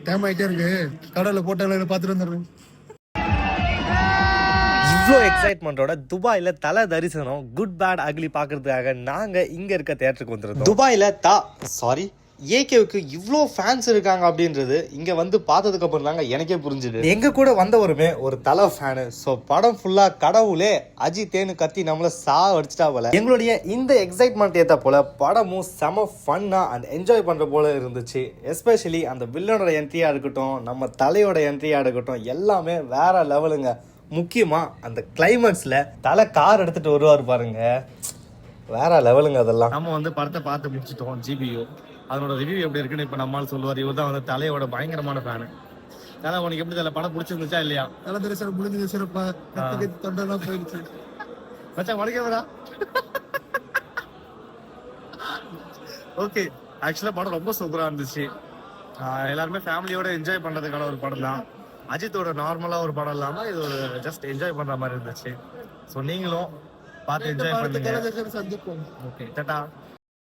Time ஆயிட்டே இருக்கு. கடவுள போட்டால பாத்துட்டு வந்துடுறேன். இவ்வளோ எக்ஸைட்மெண்ட்டோட துபாயில் தலை தரிசனம் குட் பேட் அக்லி பார்க்கறதுக்காக நாங்கள் இங்கே இருக்க தேட்டருக்கு வந்துருந்தோம். துபாயில் ஏகேவுக்கு இவ்வளோ ஃபேன்ஸ் இருக்காங்க அப்படின்றது இங்கே வந்து பார்த்ததுக்கு அப்புறம் தாங்க எனக்கே புரிஞ்சுது. எங்க கூட வந்தவருமே ஒரு தலை ஃபேனு. ஸோ படம் ஃபுல்லாக கடவுளே அஜித்தேன்னு கத்தி நம்மளை அடிச்சிட்டா போல. எங்களுடைய இந்த எக்ஸைட்மெண்ட் ஏற்ற போல படமும் செம ஃபன்னாக அண்ட் என்ஜாய் பண்ணுற போல இருந்துச்சு. எஸ்பெஷலி அந்த வில்லனோட என்ட்ரியாக இருக்கட்டும், நம்ம தலையோட என்ட்ரியாக இருக்கட்டும், எல்லாமே வேற லெவலுங்க. முக்கியமா அந்த கிளைமேக்ஸ்ல தலை கார் எடுத்துட்டு வருவார் பாருங்க, வேற லெவலுங்க. அதெல்லாம் நம்ம வந்து படத்தை பார்த்து முடிச்சிட்டோம். ஜிபியோ அதனோட ரிவ்யூ எப்படி இருக்குன்னு இப்ப நம்மால் சொல்லுவார். இவர் தான் வந்து தலையோட பயங்கரமான ஃபேனு. அதான் உனக்கு எப்படி தெரியல, படம் பிடிச்சிருந்துச்சா இல்லையா? தலை தரிசனம் முடிஞ்சது சிறப்பா. தொண்டெல்லாம் போயிடுச்சு. மச்சான் வணக்கம்டா. ஓகே, ஆக்சுவலா படம் ரொம்ப சூப்பரா இருந்துச்சு. எல்லாருமே ஃபேமிலியோட என்ஜாய் பண்றதுக்கான ஒரு படம் தான். அஜித்தோட நார்மலா ஒரு படம் இல்லாம இது ஒரு ஜஸ்ட் என்ஜாய் பண்ற மாதிரி இருந்துச்சு. ஸோ நீங்களும் பார்த்து என்ஜாய் பண்ணுங்க. சந்திப்போம். ஓகே, டாடா.